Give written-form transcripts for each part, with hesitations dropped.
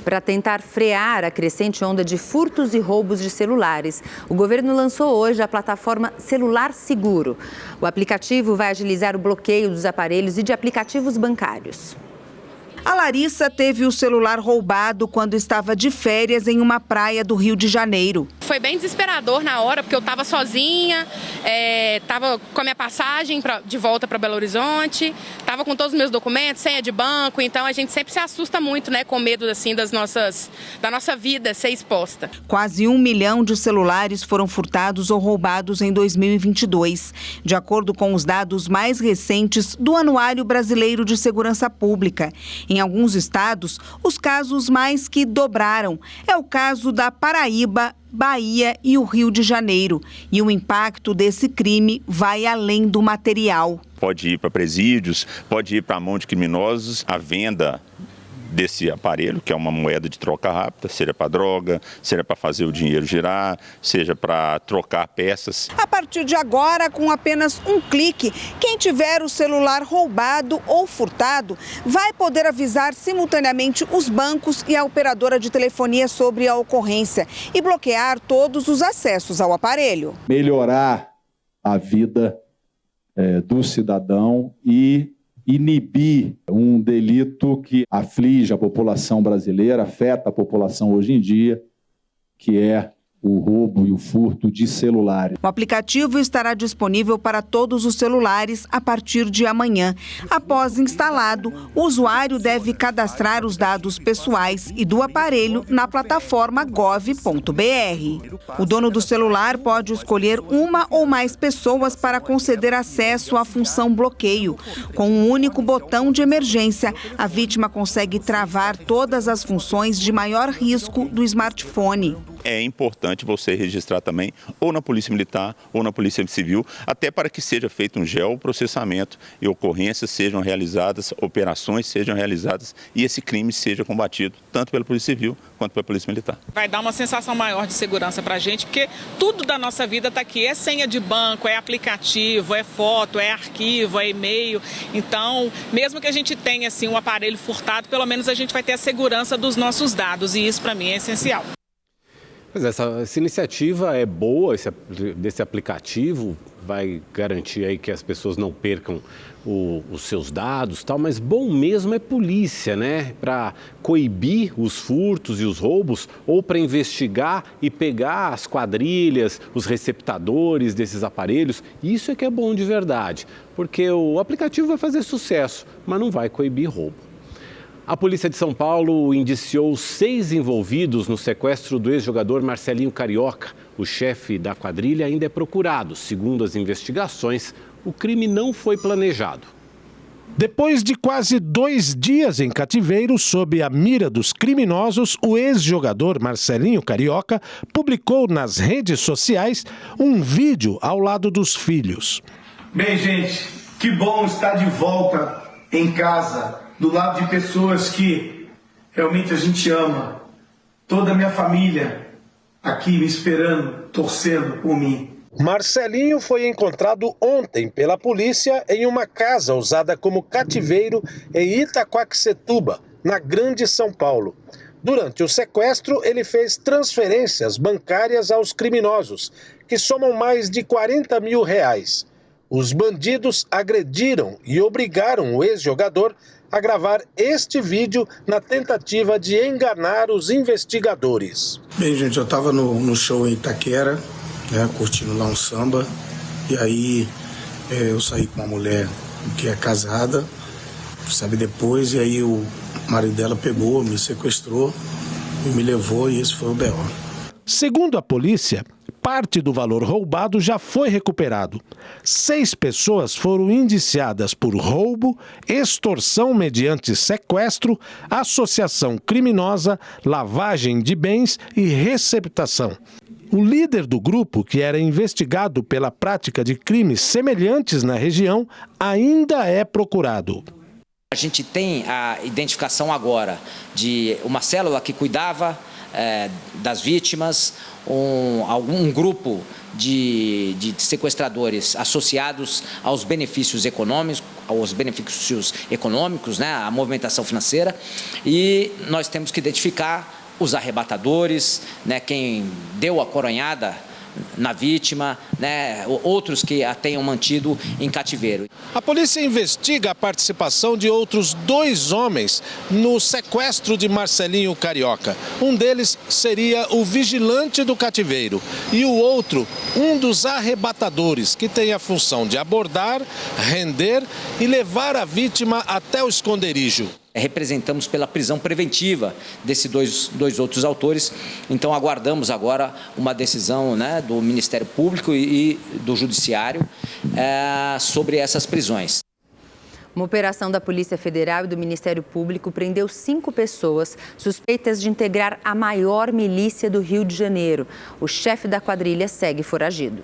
Para tentar frear a crescente onda de furtos e roubos de celulares, o governo lançou hoje a plataforma Celular Seguro. O aplicativo vai agilizar o bloqueio dos aparelhos e de aplicativos bancários. A Larissa teve o celular roubado quando estava de férias em uma praia do Rio de Janeiro. Foi bem desesperador na hora, porque eu estava sozinha, estava com a minha passagem de volta para Belo Horizonte, estava com todos os meus documentos, senha de banco, então a gente sempre se assusta muito, né, com medo assim, da nossa vida ser exposta. Quase 1 milhão de celulares foram furtados ou roubados em 2022, de acordo com os dados mais recentes do Anuário Brasileiro de Segurança Pública. Em alguns estados, os casos mais que dobraram. É o caso da Paraíba, Bahia e o Rio de Janeiro. E o impacto desse crime vai além do material. Pode ir para presídios, pode ir para a mão de criminosos. A venda desse aparelho, que é uma moeda de troca rápida, seja para droga, seja para fazer o dinheiro girar, seja para trocar peças. A partir de agora, com apenas um clique, quem tiver o celular roubado ou furtado vai poder avisar simultaneamente os bancos e a operadora de telefonia sobre a ocorrência e bloquear todos os acessos ao aparelho. Melhorar a vida do cidadão e inibir um delito que aflige a população brasileira, afeta a população hoje em dia, que é o roubo e o furto de celulares. O aplicativo estará disponível para todos os celulares a partir de amanhã. Após instalado, o usuário deve cadastrar os dados pessoais e do aparelho na plataforma gov.br. O dono do celular pode escolher uma ou mais pessoas para conceder acesso à função bloqueio. Com um único botão de emergência, a vítima consegue travar todas as funções de maior risco do smartphone. É importante você registrar também ou na Polícia Militar ou na Polícia Civil, até para que seja feito um geoprocessamento e ocorrências sejam realizadas, operações sejam realizadas e esse crime seja combatido tanto pela Polícia Civil quanto pela Polícia Militar. Vai dar uma sensação maior de segurança para a gente, porque tudo da nossa vida está aqui. É senha de banco, é aplicativo, é foto, é arquivo, é e-mail. Então, mesmo que a gente tenha assim, um aparelho furtado, pelo menos a gente vai ter a segurança dos nossos dados e isso para mim é essencial. Pois essa iniciativa é boa, desse aplicativo vai garantir aí que as pessoas não percam os seus dados, tal, mas bom mesmo é polícia, né? Para coibir os furtos e os roubos ou para investigar e pegar as quadrilhas, os receptadores desses aparelhos. Isso é que é bom de verdade, porque o aplicativo vai fazer sucesso, mas não vai coibir roubo. A Polícia de São Paulo indiciou 6 envolvidos no sequestro do ex-jogador Marcelinho Carioca. O chefe da quadrilha ainda é procurado. Segundo as investigações, o crime não foi planejado. Depois de quase 2 dias em cativeiro, sob a mira dos criminosos, o ex-jogador Marcelinho Carioca publicou nas redes sociais um vídeo ao lado dos filhos. Bem, gente, que bom estar de volta em casa, do lado de pessoas que realmente a gente ama. Toda a minha família aqui me esperando, torcendo por mim. Marcelinho foi encontrado ontem pela polícia em uma casa usada como cativeiro em Itaquaquecetuba, na Grande São Paulo. Durante o sequestro, ele fez transferências bancárias aos criminosos, que somam mais de R$40 mil. Os bandidos agrediram e obrigaram o ex-jogador a gravar este vídeo na tentativa de enganar os investigadores. Bem, gente, eu estava no show em Itaquera, né, curtindo lá um samba, e aí eu saí com uma mulher que é casada, sabe, depois, e aí o marido dela pegou, me sequestrou e me levou, e esse foi o B.O. Segundo a polícia, parte do valor roubado já foi recuperado. 6 pessoas foram indiciadas por roubo, extorsão mediante sequestro, associação criminosa, lavagem de bens e receptação. O líder do grupo, que era investigado pela prática de crimes semelhantes na região, ainda é procurado. A gente tem a identificação agora de uma célula que cuidava das vítimas, um grupo de sequestradores associados aos benefícios econômicos, aos benefícios econômicos, né, a movimentação financeira, e nós temos que identificar os arrebatadores, né, quem deu a coronhada na vítima, né, outros que a tenham mantido em cativeiro. A polícia investiga a participação de outros 2 homens no sequestro de Marcelinho Carioca. Um deles seria o vigilante do cativeiro e o outro, um dos arrebatadores, que tem a função de abordar, render e levar a vítima até o esconderijo. Representamos pela prisão preventiva desses dois outros autores, então aguardamos agora uma decisão, né, do Ministério Público e do Judiciário sobre essas prisões. Uma operação da Polícia Federal e do Ministério Público prendeu 5 pessoas suspeitas de integrar a maior milícia do Rio de Janeiro. O chefe da quadrilha segue foragido.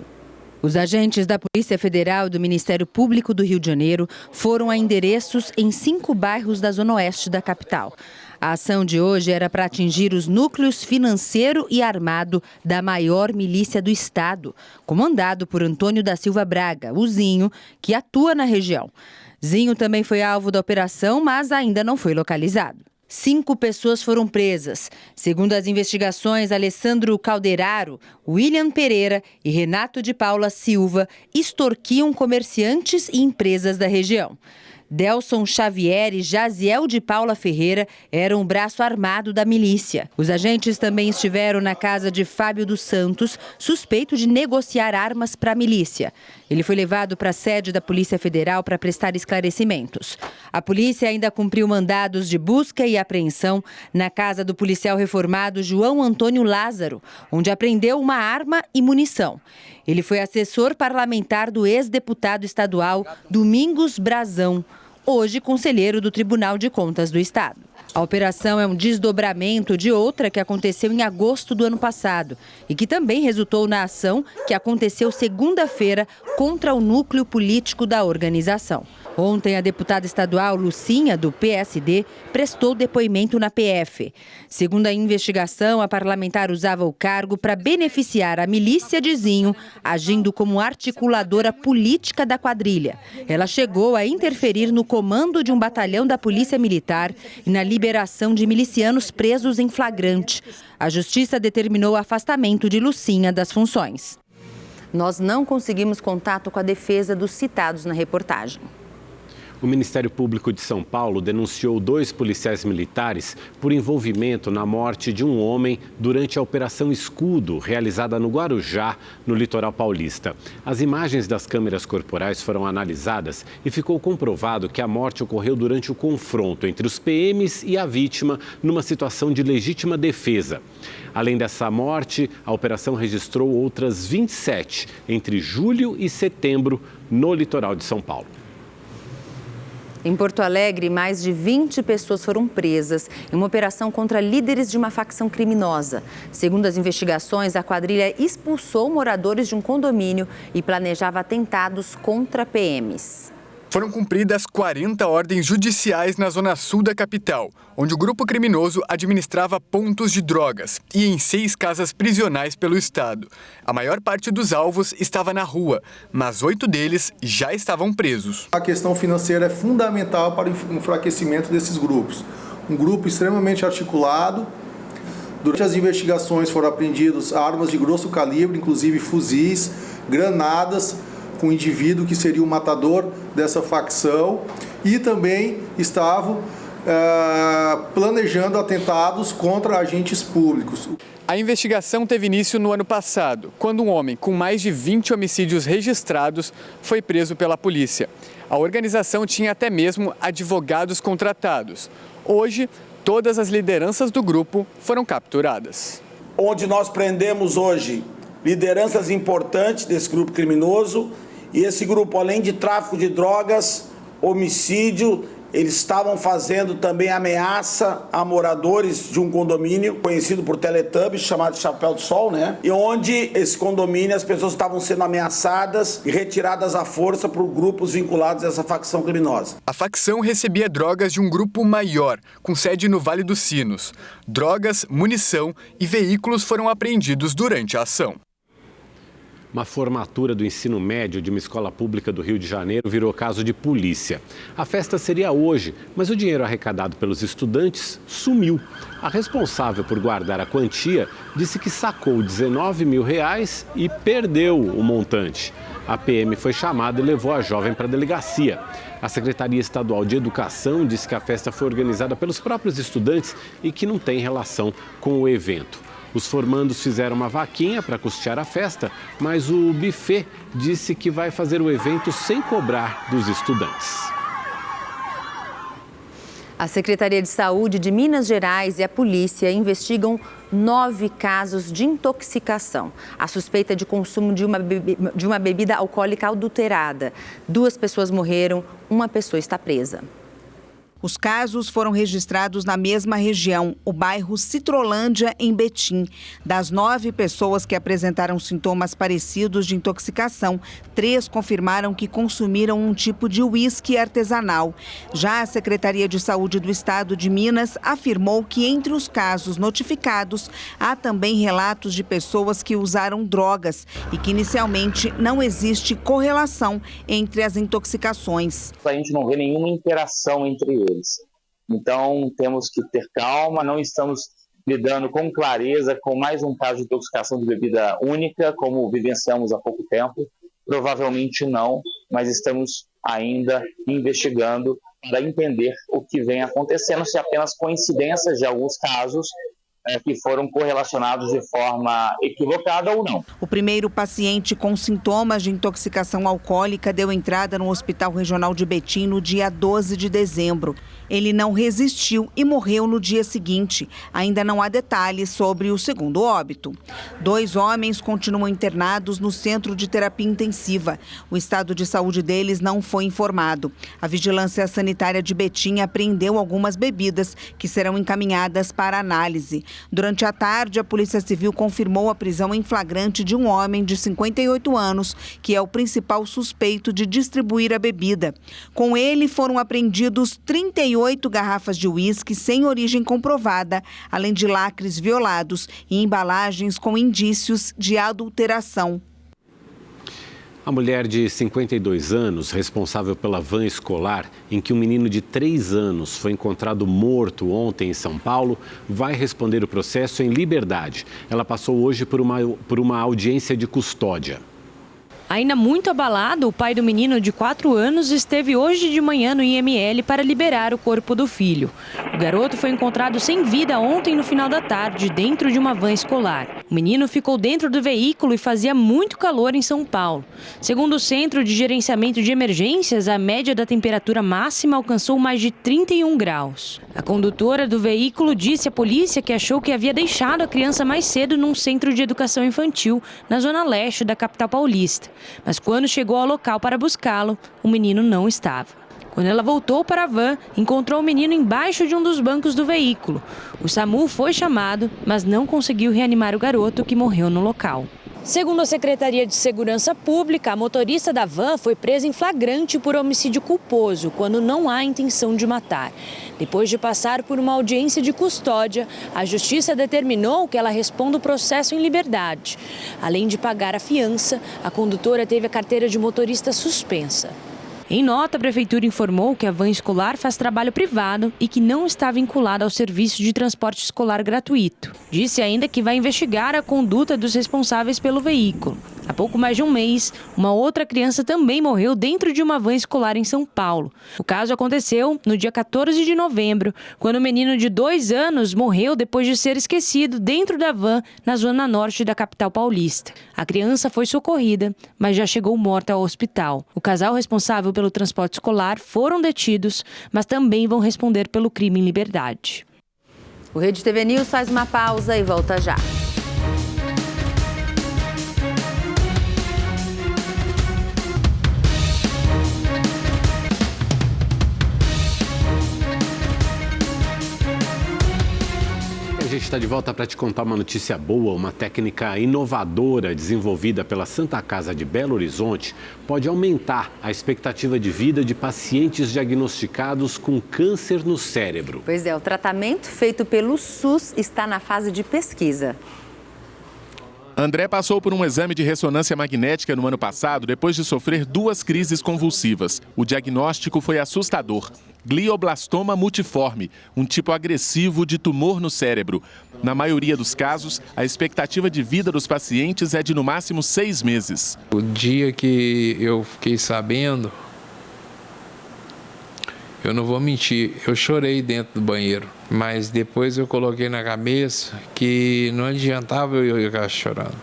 Os agentes da Polícia Federal e do Ministério Público do Rio de Janeiro foram a endereços em 5 bairros da zona oeste da capital. A ação de hoje era para atingir os núcleos financeiro e armado da maior milícia do estado, comandado por Antônio da Silva Braga, o Zinho, que atua na região. Zinho também foi alvo da operação, mas ainda não foi localizado. 5 pessoas foram presas. Segundo as investigações, Alessandro Calderaro, William Pereira e Renato de Paula Silva extorquiam comerciantes e empresas da região. Delson Xavier e Jaziel de Paula Ferreira eram o braço armado da milícia. Os agentes também estiveram na casa de Fábio dos Santos, suspeito de negociar armas para a milícia. Ele foi levado para a sede da Polícia Federal para prestar esclarecimentos. A polícia ainda cumpriu mandados de busca e apreensão na casa do policial reformado João Antônio Lázaro, onde apreendeu uma arma e munição. Ele foi assessor parlamentar do ex-deputado estadual Domingos Brazão, hoje conselheiro do Tribunal de Contas do Estado. A operação é um desdobramento de outra que aconteceu em agosto do ano passado e que também resultou na ação que aconteceu segunda-feira contra o núcleo político da organização. Ontem, a deputada estadual Lucinha, do PSD, prestou depoimento na PF. Segundo a investigação, a parlamentar usava o cargo para beneficiar a milícia de Zinho, agindo como articuladora política da quadrilha. Ela chegou a interferir no comando de um batalhão da Polícia Militar e na liberação de milicianos presos em flagrante. A Justiça determinou o afastamento de Lucinha das funções. Nós não conseguimos contato com a defesa dos citados na reportagem. O Ministério Público de São Paulo denunciou 2 policiais militares por envolvimento na morte de um homem durante a Operação Escudo, realizada no Guarujá, no litoral paulista. As imagens das câmeras corporais foram analisadas e ficou comprovado que a morte ocorreu durante o confronto entre os PMs e a vítima numa situação de legítima defesa. Além dessa morte, a operação registrou outras 27 entre julho e setembro no litoral de São Paulo. Em Porto Alegre, mais de 20 pessoas foram presas em uma operação contra líderes de uma facção criminosa. Segundo as investigações, a quadrilha expulsou moradores de um condomínio e planejava atentados contra PMs. Foram cumpridas 40 ordens judiciais na zona sul da capital, onde o grupo criminoso administrava pontos de drogas e em 6 casas prisionais pelo estado. A maior parte dos alvos estava na rua, mas 8 deles já estavam presos. A questão financeira é fundamental para o enfraquecimento desses grupos. Um grupo extremamente articulado. Durante as investigações foram apreendidas armas de grosso calibre, inclusive fuzis, granadas, com o indivíduo que seria o matador dessa facção, e também estavam planejando atentados contra agentes públicos. A investigação teve início no ano passado, quando um homem com mais de 20 homicídios registrados foi preso pela polícia. A organização tinha até mesmo advogados contratados. Hoje, todas as lideranças do grupo foram capturadas. Onde nós prendemos hoje lideranças importantes desse grupo criminoso. E esse grupo, além de tráfico de drogas, homicídio, eles estavam fazendo também ameaça a moradores de um condomínio conhecido por Teletubbies, chamado Chapéu de Sol, né? E onde esse condomínio as pessoas estavam sendo ameaçadas e retiradas à força por grupos vinculados a essa facção criminosa. A facção recebia drogas de um grupo maior, com sede no Vale dos Sinos. Drogas, munição e veículos foram apreendidos durante a ação. Uma formatura do ensino médio de uma escola pública do Rio de Janeiro virou caso de polícia. A festa seria hoje, mas o dinheiro arrecadado pelos estudantes sumiu. A responsável por guardar a quantia disse que sacou R$19 mil e perdeu o montante. A PM foi chamada e levou a jovem para a delegacia. A Secretaria Estadual de Educação disse que a festa foi organizada pelos próprios estudantes e que não tem relação com o evento. Os formandos fizeram uma vaquinha para custear a festa, mas o buffet disse que vai fazer o evento sem cobrar dos estudantes. A Secretaria de Saúde de Minas Gerais e a polícia investigam 9 casos de intoxicação. A suspeita de consumo de uma bebida alcoólica adulterada. 2 pessoas morreram, 1 pessoa está presa. Os casos foram registrados na mesma região, o bairro Citrolândia, em Betim. Das 9 pessoas que apresentaram sintomas parecidos de intoxicação, 3 confirmaram que consumiram um tipo de uísque artesanal. Já a Secretaria de Saúde do Estado de Minas afirmou que entre os casos notificados, há também relatos de pessoas que usaram drogas e que inicialmente não existe correlação entre as intoxicações. A gente não vê nenhuma interação entre eles. Então, temos que ter calma, não estamos lidando com clareza com mais um caso de intoxicação de bebida única, como vivenciamos há pouco tempo. Provavelmente não, mas estamos ainda investigando para entender o que vem acontecendo, se apenas coincidências de alguns casos que foram correlacionados de forma equivocada ou não. O primeiro paciente com sintomas de intoxicação alcoólica deu entrada no Hospital Regional de Betim no dia 12 de dezembro. Ele não resistiu e morreu no dia seguinte. Ainda não há detalhes sobre o segundo óbito. 2 homens continuam internados no centro de terapia intensiva. O estado de saúde deles não foi informado. A Vigilância Sanitária de Betim apreendeu algumas bebidas que serão encaminhadas para análise. Durante a tarde, a Polícia Civil confirmou a prisão em flagrante de um homem de 58 anos, que é o principal suspeito de distribuir a bebida. Com ele foram apreendidos 38 garrafas de uísque sem origem comprovada, além de lacres violados e embalagens com indícios de adulteração. A mulher de 52 anos, responsável pela van escolar em que um menino de 3 anos foi encontrado morto ontem em São Paulo, vai responder o processo em liberdade. Ela passou hoje por uma audiência de custódia. Ainda muito abalado, o pai do menino de 4 anos esteve hoje de manhã no IML para liberar o corpo do filho. O garoto foi encontrado sem vida ontem no final da tarde, dentro de uma van escolar. O menino ficou dentro do veículo e fazia muito calor em São Paulo. Segundo o Centro de Gerenciamento de Emergências, a média da temperatura máxima alcançou mais de 31 graus. A condutora do veículo disse à polícia que achou que havia deixado a criança mais cedo num centro de educação infantil, na zona leste da capital paulista. Mas quando chegou ao local para buscá-lo, o menino não estava. Quando ela voltou para a van, encontrou o menino embaixo de um dos bancos do veículo. O SAMU foi chamado, mas não conseguiu reanimar o garoto, que morreu no local. Segundo a Secretaria de Segurança Pública, a motorista da van foi presa em flagrante por homicídio culposo, quando não há intenção de matar. Depois de passar por uma audiência de custódia, a Justiça determinou que ela responda o processo em liberdade. Além de pagar a fiança, a condutora teve a carteira de motorista suspensa. Em nota, a Prefeitura informou que a van escolar faz trabalho privado e que não está vinculada ao serviço de transporte escolar gratuito. Disse ainda que vai investigar a conduta dos responsáveis pelo veículo. Há pouco mais de um mês, uma outra criança também morreu dentro de uma van escolar em São Paulo. O caso aconteceu no dia 14 de novembro, quando o menino de 2 anos morreu depois de ser esquecido dentro da van na zona norte da capital paulista. A criança foi socorrida, mas já chegou morta ao hospital. O casal responsável pelo transporte escolar foram detidos, mas também vão responder pelo crime em liberdade. O Rede TV News faz uma pausa e volta já. A gente está de volta para te contar uma notícia boa. Uma técnica inovadora desenvolvida pela Santa Casa de Belo Horizonte pode aumentar a expectativa de vida de pacientes diagnosticados com câncer no cérebro. Pois é, o tratamento feito pelo SUS está na fase de pesquisa. André passou por um exame de ressonância magnética no ano passado depois de sofrer 2 crises convulsivas. O diagnóstico foi assustador. Glioblastoma multiforme, um tipo agressivo de tumor no cérebro. Na maioria dos casos, a expectativa de vida dos pacientes é de no máximo 6 meses. O dia que eu fiquei sabendo, eu não vou mentir, eu chorei dentro do banheiro. Mas depois eu coloquei na cabeça que não adiantava eu ficar chorando,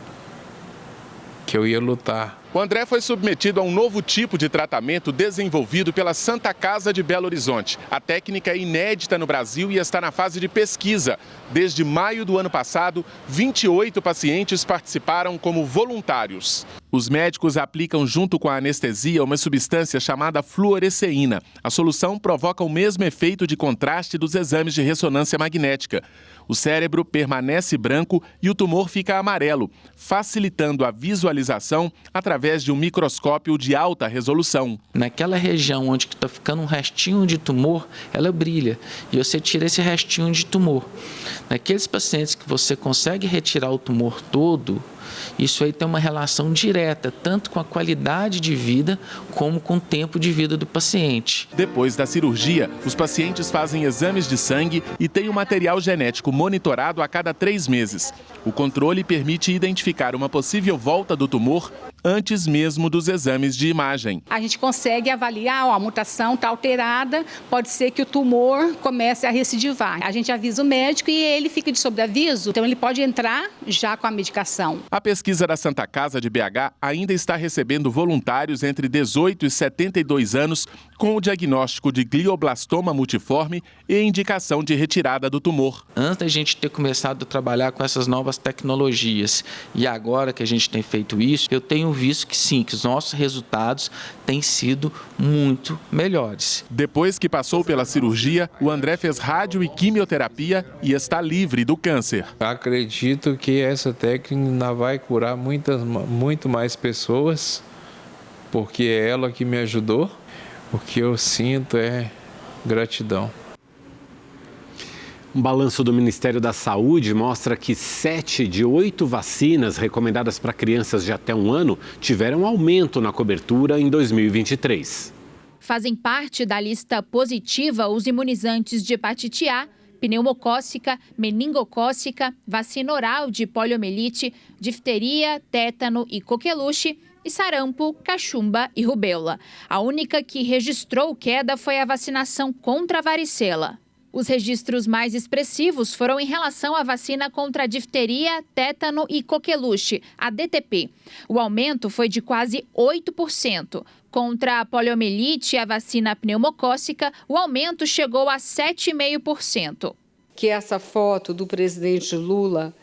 que eu ia lutar. O André foi submetido a um novo tipo de tratamento desenvolvido pela Santa Casa de Belo Horizonte. A técnica é inédita no Brasil e está na fase de pesquisa. Desde maio do ano passado, 28 pacientes participaram como voluntários. Os médicos aplicam junto com a anestesia uma substância chamada fluoresceína. A solução provoca o mesmo efeito de contraste dos exames de ressonância magnética. O cérebro permanece branco e o tumor fica amarelo, facilitando a visualização através de um microscópio de alta resolução. Naquela região onde está ficando um restinho de tumor, ela brilha e você tira esse restinho de tumor. Naqueles pacientes que você consegue retirar o tumor todo, isso aí tem uma relação direta, tanto com a qualidade de vida, como com o tempo de vida do paciente. Depois da cirurgia, os pacientes fazem exames de sangue e têm o material genético monitorado a cada 3 meses. O controle permite identificar uma possível volta do tumor antes mesmo dos exames de imagem. A gente consegue avaliar, a mutação está alterada, pode ser que o tumor comece a recidivar. A gente avisa o médico e ele fica de sobreaviso, então ele pode entrar já com a medicação. A pesquisa da Santa Casa de BH ainda está recebendo voluntários entre 18 e 72 anos com o diagnóstico de glioblastoma multiforme e indicação de retirada do tumor. Antes da gente ter começado a trabalhar com essas novas tecnologias e agora que a gente tem feito isso, eu tenho visto que sim, que os nossos resultados têm sido muito melhores. Depois que passou pela cirurgia, o André fez rádio e quimioterapia e está livre do câncer. Acredito que essa técnica ainda vai curar muito mais pessoas, porque é ela que me ajudou. O que eu sinto é gratidão. Um balanço do Ministério da Saúde mostra que 7 de 8 vacinas recomendadas para crianças de até 1 ano tiveram aumento na cobertura em 2023. Fazem parte da lista positiva os imunizantes de hepatite A, pneumocócica, meningocócica, vacina oral de poliomielite, difteria, tétano e coqueluche, e sarampo, cachumba e rubéola. A única que registrou queda foi a vacinação contra a varicela. Os registros mais expressivos foram em relação à vacina contra a difteria, tétano e coqueluche, a DTP. O aumento foi de quase 8%. Contra a poliomielite e a vacina pneumocócica, o aumento chegou a 7,5%. Que essa foto do presidente Lula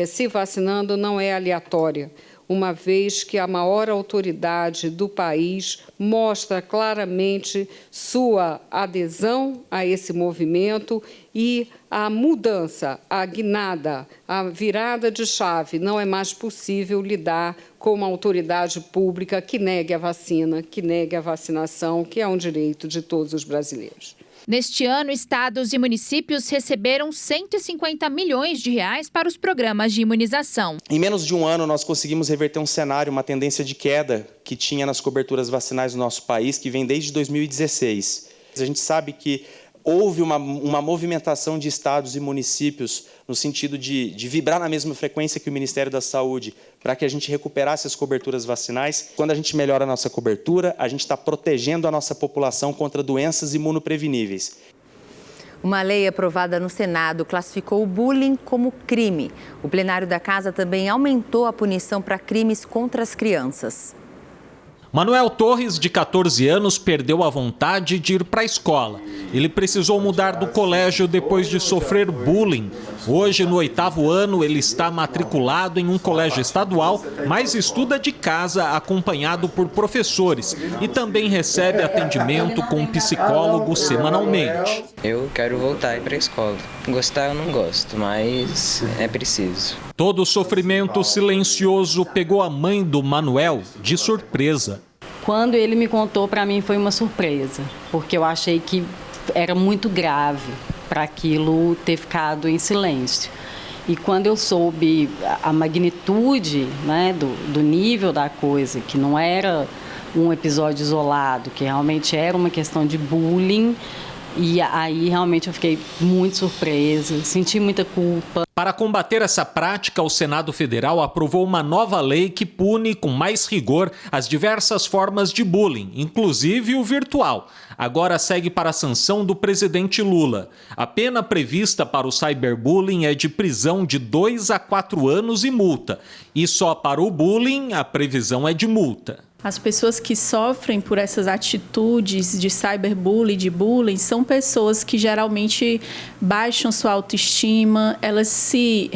se vacinando não é aleatória, uma vez que a maior autoridade do país mostra claramente sua adesão a esse movimento e a mudança, a guinada, a virada de chave. Não é mais possível lidar com uma autoridade pública que negue a vacina, que negue a vacinação, que é um direito de todos os brasileiros. Neste ano, estados e municípios receberam 150 milhões de reais para os programas de imunização. Em menos de um ano, nós conseguimos reverter um cenário, uma tendência de queda que tinha nas coberturas vacinais no nosso país, que vem desde 2016. A gente sabe que houve uma movimentação de estados e municípios no sentido de vibrar na mesma frequência que o Ministério da Saúde para que a gente recuperasse as coberturas vacinais. Quando a gente melhora a nossa cobertura, a gente está protegendo a nossa população contra doenças imunopreveníveis. Uma lei aprovada no Senado classificou o bullying como crime. O plenário da Casa também aumentou a punição para crimes contra as crianças. Manuel Torres, de 14 anos, perdeu a vontade de ir para a escola. Ele precisou mudar do colégio depois de sofrer bullying. Hoje, no 8º ano, ele está matriculado em um colégio estadual, mas estuda de casa acompanhado por professores e também recebe atendimento com um psicólogo semanalmente. Eu quero voltar para a escola. Gostar eu não gosto, mas é preciso. Todo o sofrimento silencioso pegou a mãe do Manuel de surpresa. Quando ele me contou, para mim foi uma surpresa, porque eu achei que era muito grave para aquilo ter ficado em silêncio. E quando eu soube a magnitude, né, do nível da coisa, que não era um episódio isolado, que realmente era uma questão de bullying, e aí realmente eu fiquei muito surpresa, senti muita culpa. Para combater essa prática, o Senado Federal aprovou uma nova lei que pune com mais rigor as diversas formas de bullying, inclusive o virtual. Agora segue para a sanção do presidente Lula. A pena prevista para o cyberbullying é de prisão de 2 a 4 anos e multa. E só para o bullying, a previsão é de multa. As pessoas que sofrem por essas atitudes de cyberbullying, de bullying, são pessoas que geralmente baixam sua autoestima, elas se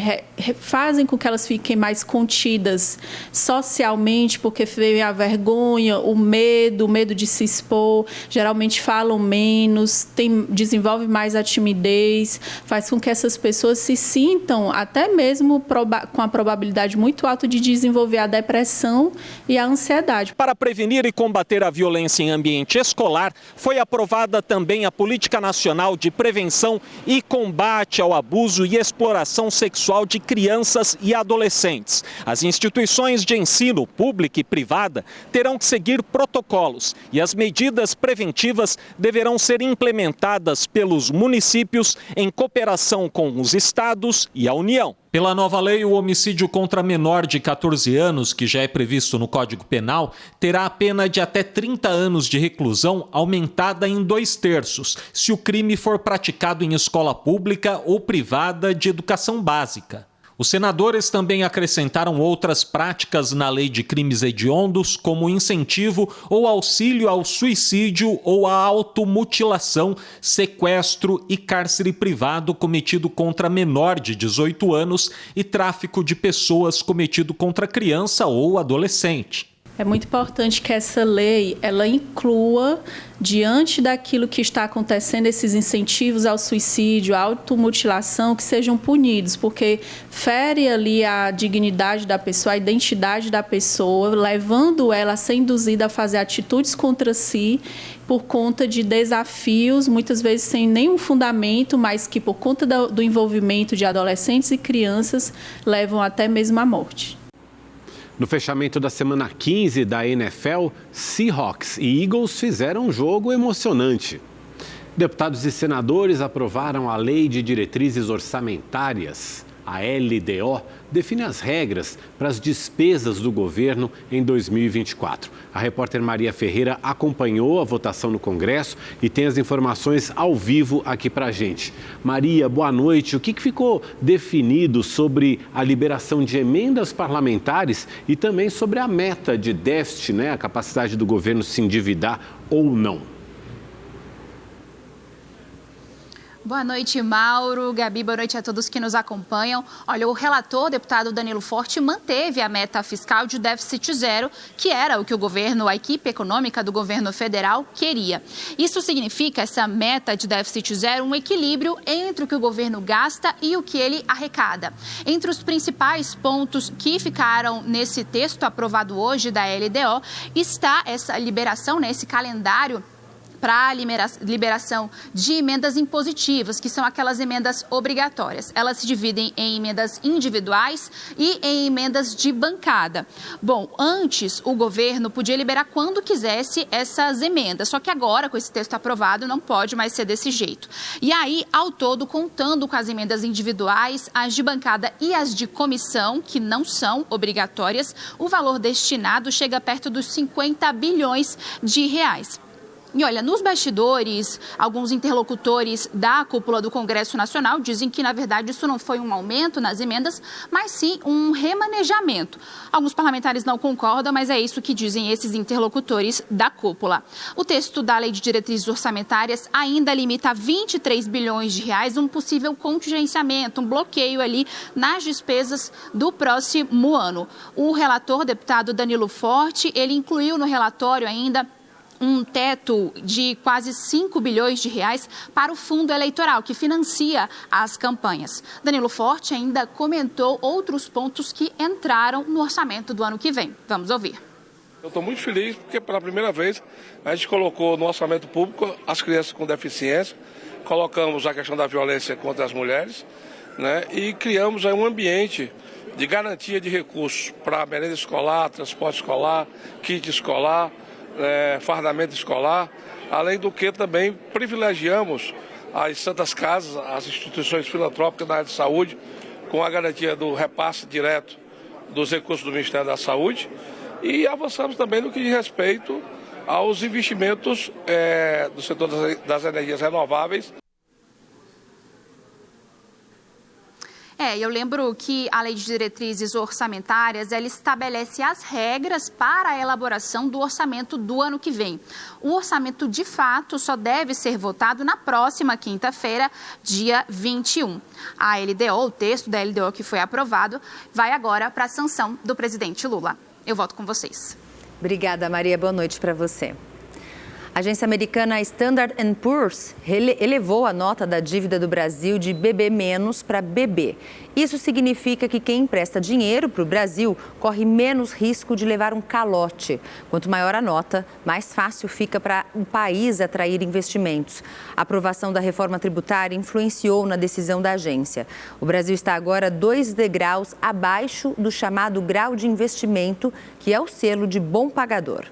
fazem com que elas fiquem mais contidas socialmente, porque vem a vergonha, o medo de se expor, geralmente falam menos, desenvolve mais a timidez, faz com que essas pessoas se sintam até mesmo com a probabilidade muito alta de desenvolver a depressão e a ansiedade. Para prevenir e combater a violência em ambiente escolar, foi aprovada também a Política Nacional de Prevenção e Combate ao Abuso e Exploração Sexual de Crianças e Adolescentes. As instituições de ensino, pública e privada, terão que seguir protocolos e as medidas preventivas deverão ser implementadas pelos municípios em cooperação com os estados e a União. Pela nova lei, o homicídio contra menor de 14 anos, que já é previsto no Código Penal, terá a pena de até 30 anos de reclusão aumentada em 2/3, se o crime for praticado em escola pública ou privada de educação básica. Os senadores também acrescentaram outras práticas na lei de crimes hediondos, como incentivo ou auxílio ao suicídio ou à automutilação, sequestro e cárcere privado cometido contra menor de 18 anos e tráfico de pessoas cometido contra criança ou adolescente. É muito importante que essa lei ela inclua, diante daquilo que está acontecendo, esses incentivos ao suicídio, à automutilação, que sejam punidos, porque fere ali a dignidade da pessoa, a identidade da pessoa, levando ela a ser induzida a fazer atitudes contra si por conta de desafios, muitas vezes sem nenhum fundamento, mas que por conta do envolvimento de adolescentes e crianças levam até mesmo à morte. No fechamento da semana 15 da NFL, Seahawks e Eagles fizeram um jogo emocionante. Deputados e senadores aprovaram a Lei de Diretrizes Orçamentárias. A LDO define as regras para as despesas do governo em 2024. A repórter Maria Ferreira acompanhou a votação no Congresso e tem as informações ao vivo aqui para a gente. Maria, boa noite. O que ficou definido sobre a liberação de emendas parlamentares e também sobre a meta de déficit, né? A capacidade do governo se endividar ou não? Boa noite, Mauro, Gabi, boa noite a todos que nos acompanham. Olha, o relator, o deputado Danilo Forte, manteve a meta fiscal de déficit zero, que era o que o governo, a equipe econômica do governo federal queria. Isso significa, essa meta de déficit zero, um equilíbrio entre o que o governo gasta e o que ele arrecada. Entre os principais pontos que ficaram nesse texto aprovado hoje da LDO está essa liberação, esse calendário para a liberação de emendas impositivas, que são aquelas emendas obrigatórias. Elas se dividem em emendas individuais e em emendas de bancada. Bom, antes o governo podia liberar quando quisesse essas emendas, só que agora, com esse texto aprovado, não pode mais ser desse jeito. E aí, ao todo, contando com as emendas individuais, as de bancada e as de comissão, que não são obrigatórias, o valor destinado chega perto dos 50 bilhões de reais. E olha, nos bastidores, alguns interlocutores da cúpula do Congresso Nacional dizem que, na verdade, isso não foi um aumento nas emendas, mas sim um remanejamento. Alguns parlamentares não concordam, mas é isso que dizem esses interlocutores da cúpula. O texto da Lei de Diretrizes Orçamentárias ainda limita a 23 bilhões de reais um possível contingenciamento, um bloqueio ali nas despesas do próximo ano. O relator, deputado Danilo Forte, ele incluiu no relatório ainda um teto de quase 5 bilhões de reais para o fundo eleitoral, que financia as campanhas. Danilo Forte ainda comentou outros pontos que entraram no orçamento do ano que vem. Vamos ouvir. Eu estou muito feliz porque, pela primeira vez, a gente colocou no orçamento público as crianças com deficiência, colocamos a questão da violência contra as mulheres, né? E criamos aí um ambiente de garantia de recursos para merenda escolar, transporte escolar, kit escolar, fardamento escolar, além do que também privilegiamos as santas casas, as instituições filantrópicas da área de saúde, com a garantia do repasse direto dos recursos do Ministério da Saúde, e avançamos também no que diz respeito aos investimentos do setor das energias renováveis. Eu lembro que a Lei de Diretrizes Orçamentárias, ela estabelece as regras para a elaboração do orçamento do ano que vem. O orçamento, de fato, só deve ser votado na próxima quinta-feira, dia 21. A LDO, o texto da LDO que foi aprovado, vai agora para a sanção do presidente Lula. Eu volto com vocês. Obrigada, Maria. Boa noite para você. A agência americana Standard & Poor's elevou a nota da dívida do Brasil de BB- para BB. Isso significa que quem empresta dinheiro para o Brasil corre menos risco de levar um calote. Quanto maior a nota, mais fácil fica para o país atrair investimentos. A aprovação da reforma tributária influenciou na decisão da agência. O Brasil está agora 2 degraus abaixo do chamado grau de investimento, que é o selo de bom pagador.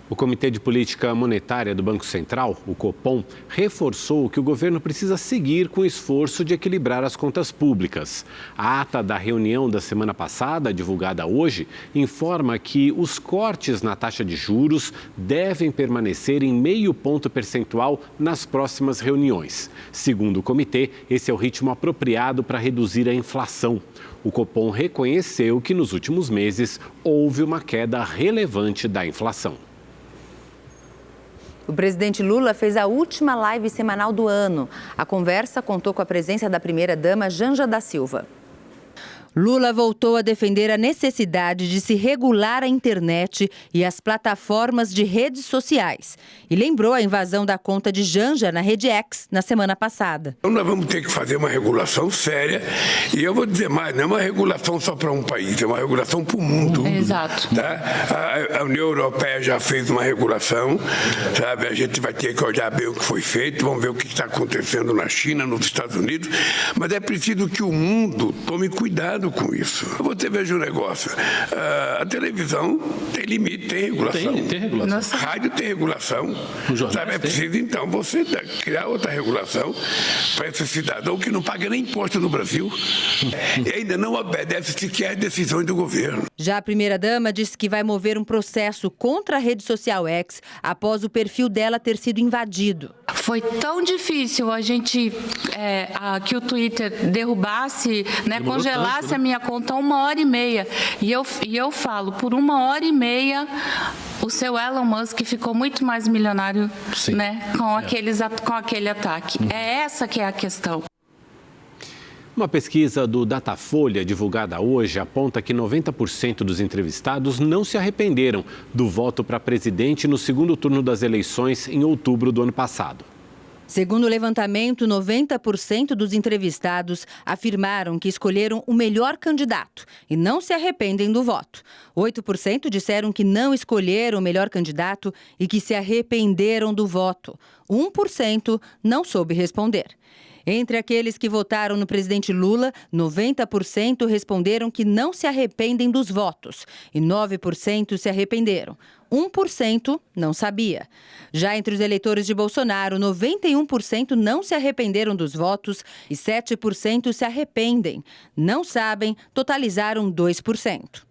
O Comitê de Política Monetária do Banco Central, o Copom, reforçou que o governo precisa seguir com o esforço de equilibrar as contas públicas. A ata da reunião da semana passada, divulgada hoje, informa que os cortes na taxa de juros devem permanecer em 0,5 ponto percentual nas próximas reuniões. Segundo o comitê, esse é o ritmo apropriado para reduzir a inflação. O Copom reconheceu que nos últimos meses houve uma queda relevante da inflação. O presidente Lula fez a última live semanal do ano. A conversa contou com a presença da primeira-dama Janja da Silva. Lula voltou a defender a necessidade de se regular a internet e as plataformas de redes sociais. E lembrou a invasão da conta de Janja na Rede X na semana passada. Então nós vamos ter que fazer uma regulação séria. E eu vou dizer mais, não é uma regulação só para um país, é uma regulação para o mundo. Exato. Tá? A União Europeia já fez uma regulação, sabe? A gente vai ter que olhar bem o que foi feito, vamos ver o que está acontecendo na China, nos Estados Unidos. Mas é preciso que o mundo tome cuidado com isso. Você veja um negócio, a televisão tem limite, tem regulação. Tem regulação. Rádio tem regulação. Sabe, é preciso então você criar outra regulação para esse cidadão que não paga nem imposto no Brasil e ainda não obedece sequer decisões do governo. Já a primeira-dama disse que vai mover um processo contra a rede social X após o perfil dela ter sido invadido. Foi tão difícil a gente que o Twitter derrubasse, congelasse tanto, a minha conta 1h30. E eu falo, por 1h30, o seu Elon Musk ficou muito mais milionário, com aquele ataque. É essa que é a questão. Uma pesquisa do Datafolha, divulgada hoje, aponta que 90% dos entrevistados não se arrependeram do voto para presidente no segundo turno das eleições em outubro do ano passado. Segundo o levantamento, 90% dos entrevistados afirmaram que escolheram o melhor candidato e não se arrependem do voto. 8% disseram que não escolheram o melhor candidato e que se arrependeram do voto. 1% não soube responder. Entre aqueles que votaram no presidente Lula, 90% responderam que não se arrependem dos votos e 9% se arrependeram. 1% não sabia. Já entre os eleitores de Bolsonaro, 91% não se arrependeram dos votos e 7% se arrependem. Não sabem, totalizaram 2%.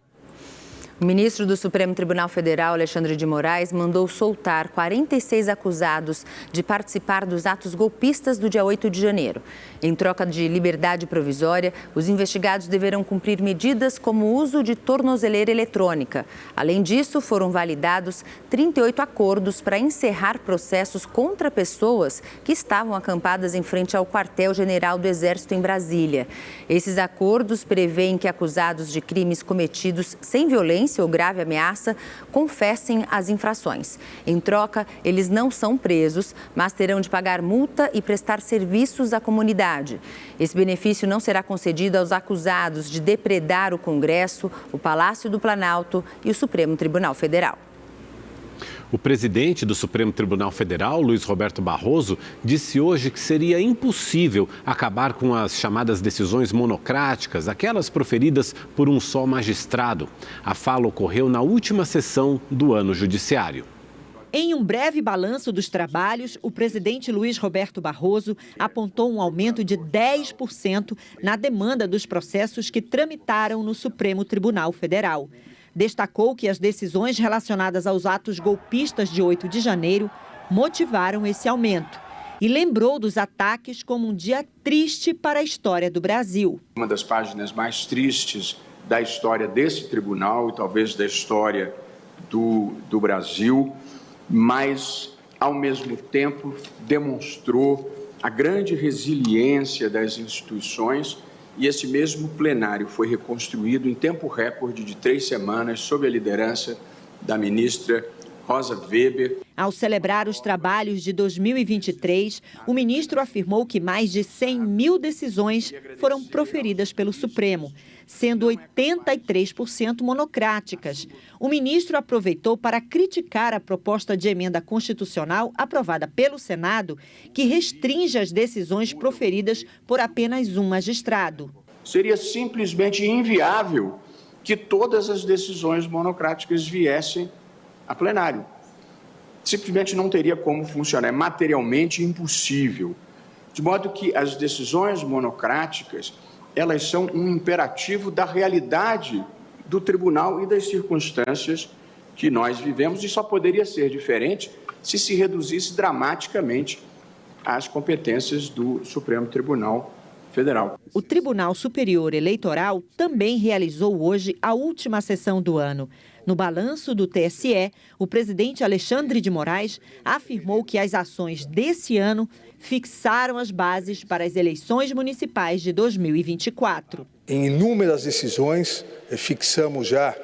O ministro do Supremo Tribunal Federal, Alexandre de Moraes, mandou soltar 46 acusados de participar dos atos golpistas do dia 8 de janeiro. Em troca de liberdade provisória, os investigados deverão cumprir medidas como o uso de tornozeleira eletrônica. Além disso, foram validados 38 acordos para encerrar processos contra pessoas que estavam acampadas em frente ao quartel-general do Exército em Brasília. Esses acordos prevêem que acusados de crimes cometidos sem violência ou grave ameaça confessem as infrações. Em troca, eles não são presos, mas terão de pagar multa e prestar serviços à comunidade. Esse benefício não será concedido aos acusados de depredar o Congresso, o Palácio do Planalto e o Supremo Tribunal Federal. O presidente do Supremo Tribunal Federal, Luiz Roberto Barroso, disse hoje que seria impossível acabar com as chamadas decisões monocráticas, aquelas proferidas por um só magistrado. A fala ocorreu na última sessão do ano judiciário. Em um breve balanço dos trabalhos, o presidente Luiz Roberto Barroso apontou um aumento de 10% na demanda dos processos que tramitaram no Supremo Tribunal Federal. Destacou que as decisões relacionadas aos atos golpistas de 8 de janeiro motivaram esse aumento e lembrou dos ataques como um dia triste para a história do Brasil. Uma das páginas mais tristes da história desse tribunal e talvez da história do Brasil, mas, ao mesmo tempo, demonstrou a grande resiliência das instituições. E esse mesmo plenário foi reconstruído em tempo recorde de 3 semanas, sob a liderança da ministra Rosa Weber. Ao celebrar os trabalhos de 2023, o ministro afirmou que mais de 100 mil decisões foram proferidas pelo Supremo, sendo 83% monocráticas. O ministro aproveitou para criticar a proposta de emenda constitucional aprovada pelo Senado, que restringe as decisões proferidas por apenas um magistrado. Seria simplesmente inviável que todas as decisões monocráticas viessem a plenário. Simplesmente não teria como funcionar, é materialmente impossível. De modo que as decisões monocráticas, elas são um imperativo da realidade do tribunal e das circunstâncias que nós vivemos, e só poderia ser diferente se reduzisse dramaticamente as competências do Supremo Tribunal Federal. O Tribunal Superior Eleitoral também realizou hoje a última sessão do ano. No balanço do TSE, o presidente Alexandre de Moraes afirmou que as ações desse ano fixaram as bases para as eleições municipais de 2024. Em inúmeras decisões, fixamos já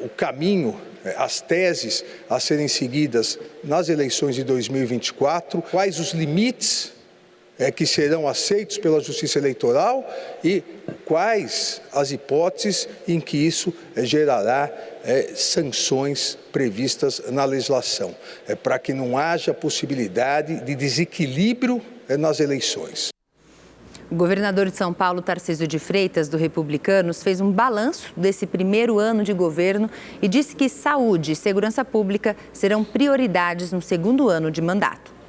o caminho, as teses a serem seguidas nas eleições de 2024, quais os limites que serão aceitos pela Justiça Eleitoral e quais as hipóteses em que isso gerará sanções previstas na legislação, para que não haja possibilidade de desequilíbrio nas eleições. O governador de São Paulo, Tarcísio de Freitas, do Republicanos, fez um balanço desse primeiro ano de governo e disse que saúde e segurança pública serão prioridades no segundo ano de mandato.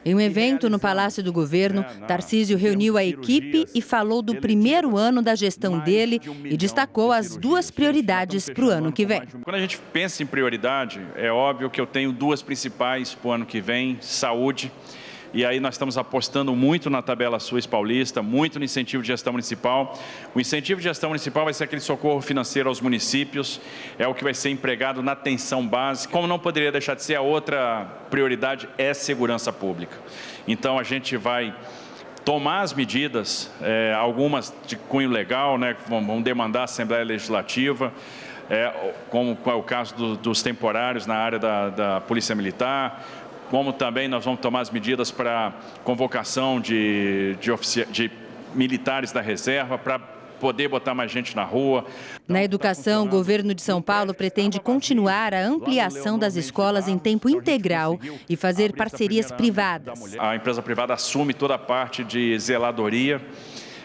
Em um evento no Palácio do Governo, Tarcísio reuniu a equipe e falou do primeiro ano da gestão dele e destacou as 2 prioridades para o ano que vem. Quando a gente pensa em prioridade, é óbvio que eu tenho 2 principais para o ano que vem: saúde. E aí nós estamos apostando muito na tabela SUS paulista, muito no incentivo de gestão municipal. O incentivo de gestão municipal vai ser aquele socorro financeiro aos municípios, é o que vai ser empregado na atenção básica. Como não poderia deixar de ser, a outra prioridade é segurança pública. Então a gente vai tomar as medidas, algumas de cunho legal, né, que vão demandar a Assembleia Legislativa, como é o caso dos temporários na área da Polícia Militar, como também nós vamos tomar as medidas para convocação de militares da reserva, para poder botar mais gente na rua. Na educação, o governo de São Paulo pretende continuar a ampliação das escolas em tempo integral e fazer parcerias privadas. A empresa privada assume toda a parte de zeladoria.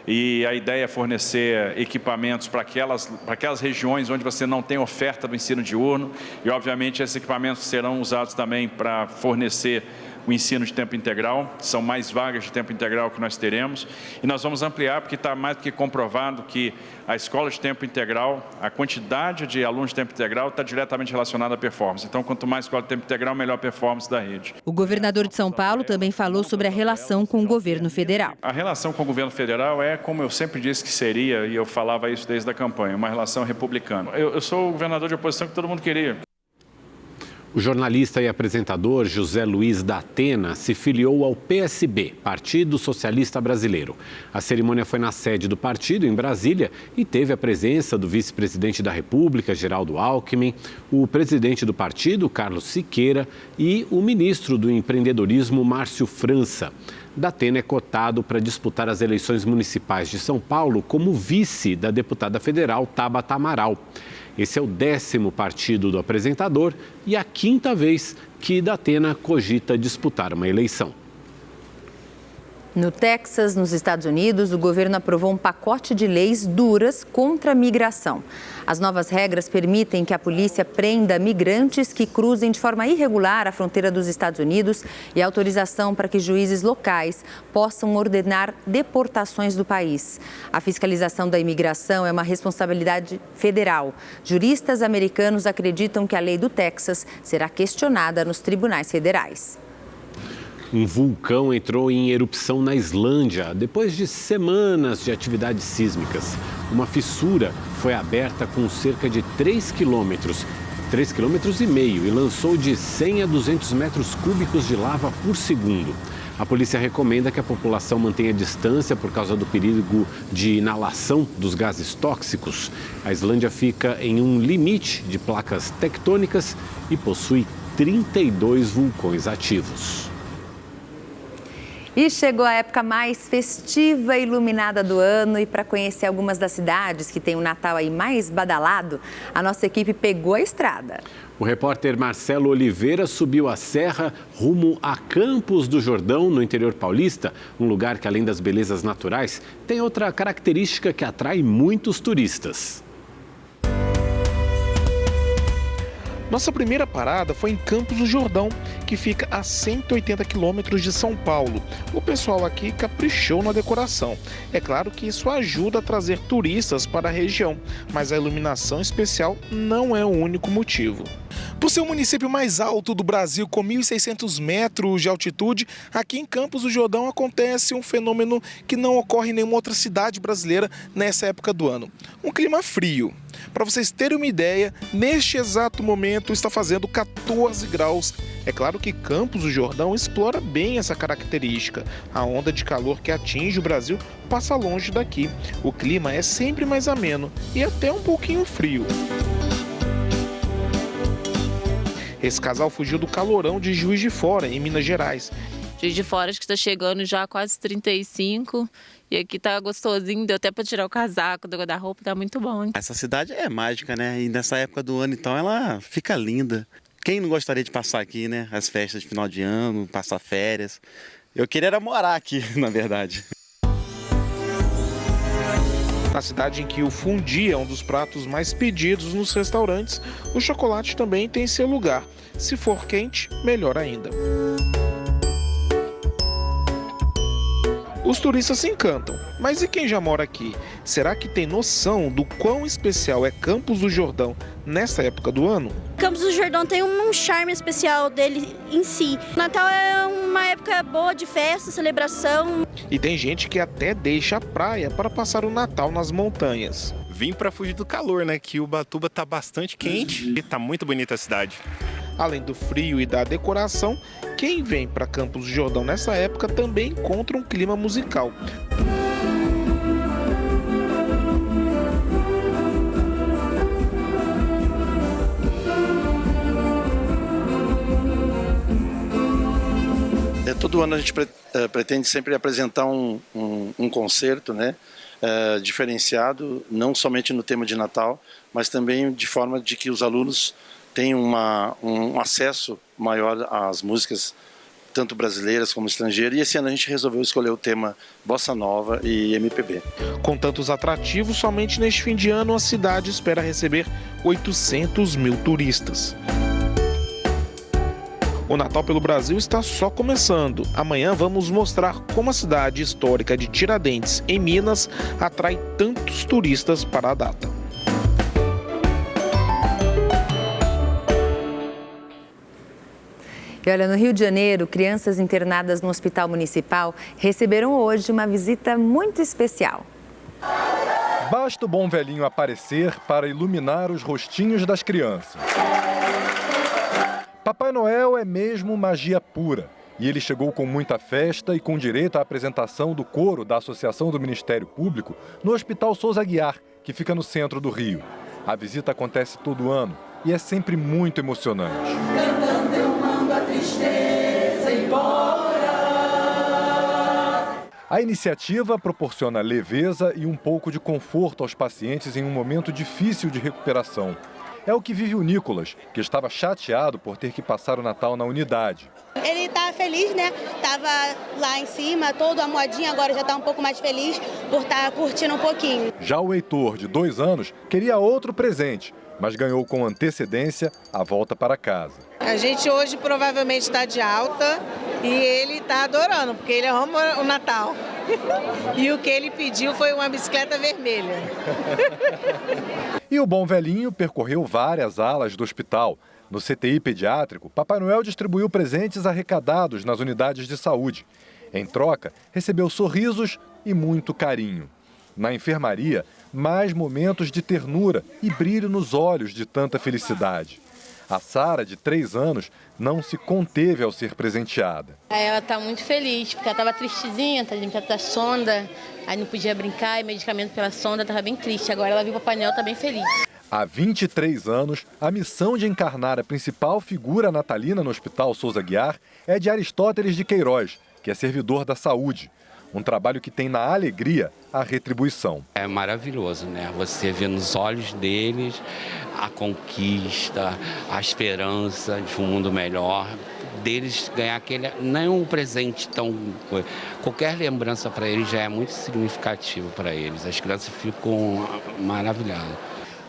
E a ideia é fornecer equipamentos para aquelas regiões onde você não tem oferta do ensino diurno. E, obviamente, esses equipamentos serão usados também para fornecer o ensino de tempo integral. São mais vagas de tempo integral que nós teremos. E nós vamos ampliar, porque está mais do que comprovado que a escola de tempo integral, a quantidade de alunos de tempo integral está diretamente relacionada à performance. Então, quanto mais escola de tempo integral, melhor a performance da rede. O governador de São Paulo também falou sobre a relação com o governo federal. A relação com o governo federal é, como eu sempre disse que seria, e eu falava isso desde a campanha, uma relação republicana. Eu sou o governador de oposição que todo mundo queria. O jornalista e apresentador José Luiz da Atena se filiou ao PSB, Partido Socialista Brasileiro. A cerimônia foi na sede do partido, em Brasília, e teve a presença do vice-presidente da República, Geraldo Alckmin, o presidente do partido, Carlos Siqueira, e o ministro do Empreendedorismo, Márcio França. Da Atena é cotado para disputar as eleições municipais de São Paulo como vice da deputada federal Tabata Amaral. Esse é o 10º partido do apresentador e a 5ª vez que Datena cogita disputar uma eleição. No Texas, nos Estados Unidos, o governo aprovou um pacote de leis duras contra a migração. As novas regras permitem que a polícia prenda migrantes que cruzem de forma irregular a fronteira dos Estados Unidos e autorização para que juízes locais possam ordenar deportações do país. A fiscalização da imigração é uma responsabilidade federal. Juristas americanos acreditam que a lei do Texas será questionada nos tribunais federais. Um vulcão entrou em erupção na Islândia depois de semanas de atividades sísmicas. Uma fissura foi aberta com cerca de 3,5 quilômetros, e lançou de 100 a 200 metros cúbicos de lava por segundo. A polícia recomenda que a população mantenha distância por causa do perigo de inalação dos gases tóxicos. A Islândia fica em um limite de placas tectônicas e possui 32 vulcões ativos. E chegou a época mais festiva e iluminada do ano, e para conhecer algumas das cidades que têm o Natal aí mais badalado, a nossa equipe pegou a estrada. O repórter Marcelo Oliveira subiu a serra rumo a Campos do Jordão, no interior paulista, um lugar que, além das belezas naturais, tem outra característica que atrai muitos turistas. Nossa primeira parada foi em Campos do Jordão, que fica a 180 quilômetros de São Paulo. O pessoal aqui caprichou na decoração. É claro que isso ajuda a trazer turistas para a região, mas a iluminação especial não é o único motivo. Por ser o município mais alto do Brasil, com 1.600 metros de altitude, aqui em Campos do Jordão acontece um fenômeno que não ocorre em nenhuma outra cidade brasileira nessa época do ano. Um clima frio. Para vocês terem uma ideia, neste exato momento está fazendo 14 graus. É claro que Campos do Jordão explora bem essa característica. A onda de calor que atinge o Brasil passa longe daqui. O clima é sempre mais ameno e até um pouquinho frio. Esse casal fugiu do calorão de Juiz de Fora, em Minas Gerais. Juiz de Fora acho que está chegando já a quase 35 e aqui tá gostosinho, deu até para tirar o casaco do guarda-roupa, tá muito bom, hein? Essa cidade é mágica, né? E nessa época do ano, então, ela fica linda. Quem não gostaria de passar aqui, né? As festas de final de ano, passar férias. Eu queria era morar aqui, na verdade. Na cidade em que o fundi é um dos pratos mais pedidos nos restaurantes, o chocolate também tem seu lugar. Se for quente, melhor ainda. Os turistas se encantam, mas e quem já mora aqui? Será que tem noção do quão especial é Campos do Jordão nessa época do ano? Campos do Jordão tem um charme especial dele em si. O Natal é uma época boa de festa, celebração. E tem gente que até deixa a praia para passar o Natal nas montanhas. Vim para fugir do calor, né? Que Ubatuba tá bastante quente e tá muito bonita a cidade. Além do frio e da decoração, quem vem para Campos do Jordão nessa época também encontra um clima musical. Todo ano a gente pretende sempre apresentar um concerto, né, diferenciado, não somente no tema de Natal, mas também de forma de que os alunos tenham um acesso maior às músicas, tanto brasileiras como estrangeiras. E esse ano a gente resolveu escolher o tema Bossa Nova e MPB. Com tantos atrativos, somente neste fim de ano a cidade espera receber 800 mil turistas. O Natal pelo Brasil está só começando. Amanhã vamos mostrar como a cidade histórica de Tiradentes, em Minas, atrai tantos turistas para a data. E olha, no Rio de Janeiro, crianças internadas no Hospital Municipal receberam hoje uma visita muito especial. Basta o bom velhinho aparecer para iluminar os rostinhos das crianças. Papai Noel é mesmo magia pura. E ele chegou com muita festa e com direito à apresentação do coro da Associação do Ministério Público no Hospital Souza Aguiar, que fica no centro do Rio. A visita acontece todo ano e é sempre muito emocionante. A iniciativa proporciona leveza e um pouco de conforto aos pacientes em um momento difícil de recuperação. É o que vive o Nicolas, que estava chateado por ter que passar o Natal na unidade. Ele está feliz, né? Estava lá em cima, todo amuadinho, agora já está um pouco mais feliz por estar curtindo um pouquinho. Já o Heitor, de 2 anos, queria outro presente, mas ganhou com antecedência a volta para casa. A gente hoje provavelmente está de alta e ele está adorando, porque ele ama o Natal. E o que ele pediu foi uma bicicleta vermelha. E o bom velhinho percorreu várias alas do hospital. No CTI pediátrico, Papai Noel distribuiu presentes arrecadados nas unidades de saúde. Em troca, recebeu sorrisos e muito carinho. Na enfermaria, mais momentos de ternura e brilho nos olhos de tanta felicidade. A Sara, de 3 anos, não se conteve ao ser presenteada. Ela está muito feliz, porque ela estava tristezinha, está limpando da sonda, aí não podia brincar, e medicamento pela sonda, estava bem triste. Agora ela viu o Papai Noel, está bem feliz. Há 23 anos, a missão de encarnar a principal figura natalina no Hospital Souza Aguiar é de Aristóteles de Queiroz, que é servidor da saúde. Um trabalho que tem na alegria a retribuição. É maravilhoso, né? Você vê nos olhos deles a conquista, a esperança de um mundo melhor, deles ganhar aquele, não um presente tão... Qualquer lembrança para eles já é muito significativo para eles. As crianças ficam maravilhadas.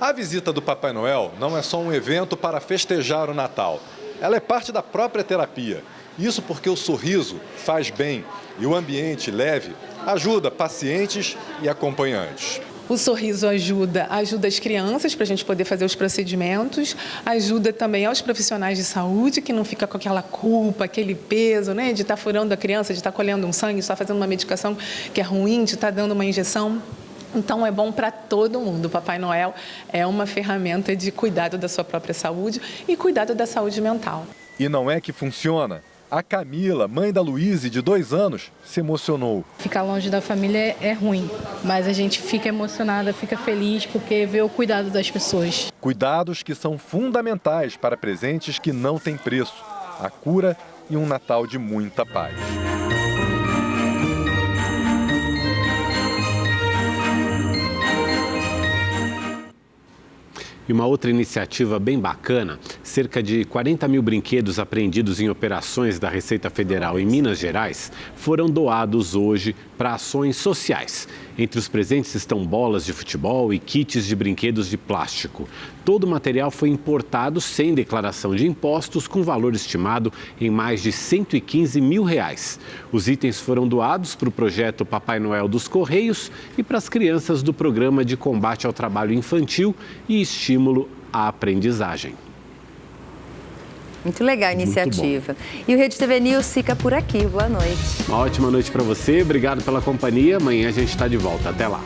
A visita do Papai Noel não é só um evento para festejar o Natal. Ela é parte da própria terapia. Isso porque o sorriso faz bem e o ambiente leve ajuda pacientes e acompanhantes. O sorriso ajuda as crianças para a gente poder fazer os procedimentos, ajuda também aos profissionais de saúde, que não fica com aquela culpa, aquele peso, né, de estar furando a criança, de estar colhendo um sangue, de estar fazendo uma medicação que é ruim, de estar dando uma injeção. Então, é bom para todo mundo. O Papai Noel é uma ferramenta de cuidado da sua própria saúde e cuidado da saúde mental. E não é que funciona. A Camila, mãe da Luíse, de 2 anos, se emocionou. Ficar longe da família é ruim, mas a gente fica emocionada, fica feliz porque vê o cuidado das pessoas. Cuidados que são fundamentais para presentes que não têm preço. A cura e um Natal de muita paz. E uma outra iniciativa bem bacana, cerca de 40 mil brinquedos apreendidos em operações da Receita Federal em Minas Gerais foram doados hoje para ações sociais. Entre os presentes estão bolas de futebol e kits de brinquedos de plástico. Todo o material foi importado sem declaração de impostos, com valor estimado em mais de R$115 mil. Os itens foram doados para o projeto Papai Noel dos Correios e para as crianças do Programa de Combate ao Trabalho Infantil e Estímulo à Aprendizagem. Muito legal a iniciativa. E o Rede TV News fica por aqui. Boa noite. Uma ótima noite para você. Obrigado pela companhia. Amanhã a gente está de volta. Até lá.